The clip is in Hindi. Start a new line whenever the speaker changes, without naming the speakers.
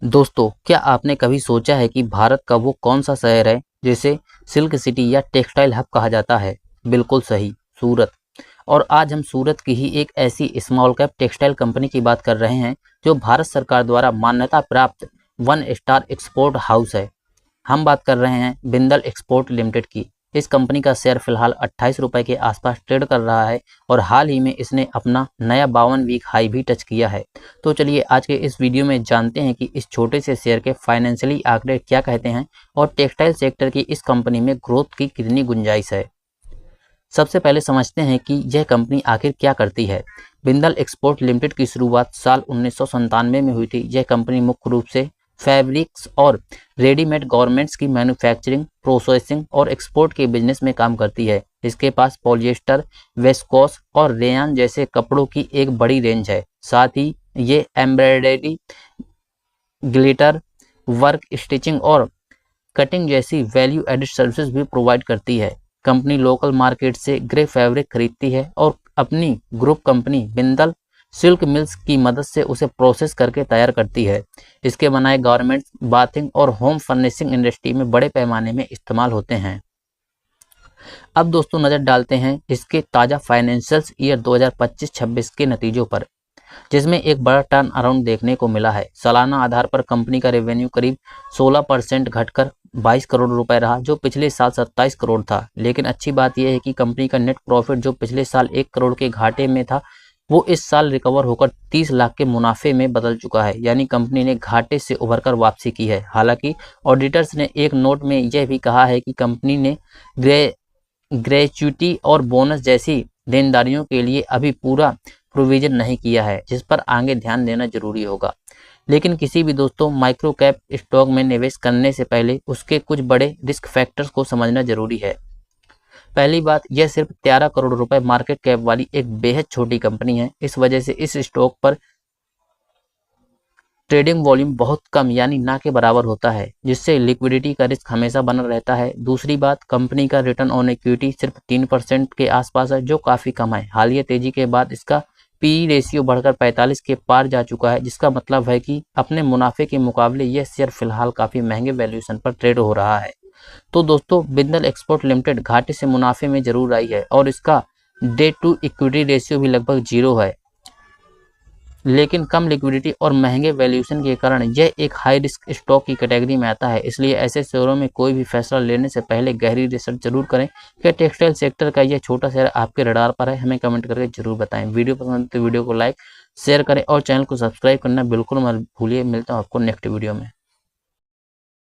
दोस्तों, क्या आपने कभी सोचा है कि भारत का वो कौन सा शहर है जिसे सिल्क सिटी या टेक्सटाइल हब कहा जाता है? बिल्कुल सही, सूरत। और आज हम सूरत की ही एक ऐसी स्मॉल कैप टेक्सटाइल कंपनी की बात कर रहे हैं जो भारत सरकार द्वारा मान्यता प्राप्त वन स्टार एक्सपोर्ट हाउस है। हम बात कर रहे हैं बिंदल एक्सपोर्ट लिमिटेड की। इस कंपनी का शेयर फिलहाल 28 रुपए के आसपास ट्रेड कर रहा है और हाल ही में इसने अपना नया 52 वीक हाई भी टच किया है। तो चलिए आज के इस वीडियो में जानते हैं कि इस छोटे से शेयर के फाइनेंशियली आंकड़े क्या कहते हैं और टेक्सटाइल सेक्टर की इस कंपनी में ग्रोथ की कितनी गुंजाइश है। सबसे पहले समझते हैं कि यह कंपनी आखिर क्या करती है। बिंदल एक्सपोर्ट लिमिटेड की शुरुआत साल 1997 में हुई थी। यह कंपनी मुख्य रूप से फैब्रिक्स और रेडीमेड गारमेंट्स की मैन्युफैक्चरिंग, प्रोसेसिंग और एक्सपोर्ट के बिजनेस में काम करती है। इसके पास पॉलिएस्टर, वेस्कोस और रेयान जैसे कपड़ों की एक बड़ी रेंज है। साथ ही ये एम्ब्रॉयडरी, ग्लिटर वर्क, स्टिचिंग और कटिंग जैसी वैल्यू एडिड सर्विसेज भी प्रोवाइड करती है। कंपनी लोकल मार्केट से ग्रे फैब्रिक खरीदती है और अपनी group company Bindal silk mills की मदद से उसे प्रोसेस करके तैयार करती है। इसके बनाए गारमेंट्स बाथिंग और होम फर्निशिंग इंडस्ट्री में बड़े पैमाने में इस्तेमाल होते हैं। अब दोस्तों नज़र डालते हैं इसके ताज़ा फाइनेंशियल्स ईयर 2025-26 के नतीजों पर, जिसमें एक बड़ा टर्न अराउंड देखने को मिला है। सालाना आधार पर कंपनी का रेवेन्यू करीब 16% घटकर 22 करोड़ रुपए रहा, जो पिछले साल 27 करोड़ था। लेकिन अच्छी बात यह है कि कंपनी का नेट प्रॉफिट जो पिछले साल 1 करोड़ के घाटे में था, वो इस साल रिकवर होकर 30 लाख के मुनाफे में बदल चुका है। यानी कंपनी ने घाटे से उभरकर वापसी की है। हालांकि ऑडिटर्स ने एक नोट में यह भी कहा है कि कंपनी ने ग्रेच्युटी और बोनस जैसी देनदारियों के लिए अभी पूरा प्रोविजन नहीं किया है, जिस पर आगे ध्यान देना जरूरी होगा। लेकिन किसी भी दोस्तों माइक्रो कैप स्टॉक में निवेश करने से पहले उसके कुछ बड़े रिस्क फैक्टर्स को समझना जरूरी है। पहली बात, यह सिर्फ 13 करोड़ रुपए मार्केट कैप वाली एक बेहद छोटी कंपनी है। इस वजह से इस स्टॉक पर ट्रेडिंग वॉल्यूम बहुत कम यानी ना के बराबर होता है, जिससे लिक्विडिटी का रिस्क हमेशा बना रहता है। दूसरी बात, कंपनी का रिटर्न ऑन इक्विटी सिर्फ 3% के आसपास है, जो काफ़ी कम है। हालिया तेजी के बाद इसका पी रेशियो बढ़कर 45 के पार जा चुका है, जिसका मतलब है कि अपने मुनाफे के मुकाबले यह शेयर फिलहाल काफ़ी महंगे वैल्यूएशन पर ट्रेड हो रहा है। तो दोस्तों बिंदल एक्सपोर्ट लिमिटेड घाटे से मुनाफे में जरूर आई है और इसका डेट टू इक्विटी रेशियो भी लगभग 0 है। लेकिन कम लिक्विडिटी और महंगे वैल्यूएशन के कारण यह एक हाई रिस्क स्टॉक की कैटेगरी में आता है। इसलिए ऐसे शेयरों में कोई भी फैसला लेने से पहले गहरी रिसर्च जरूर करें। क्या टेक्सटाइल सेक्टर का यह छोटा शेयर आपके रडार पर है? हमें कमेंट करके जरूर बताएं। वीडियो पसंद तो वीडियो को लाइक शेयर करें और चैनल को सब्सक्राइब करना बिल्कुल मत भूलिए। मिलता हूं आपको नेक्स्ट वीडियो में।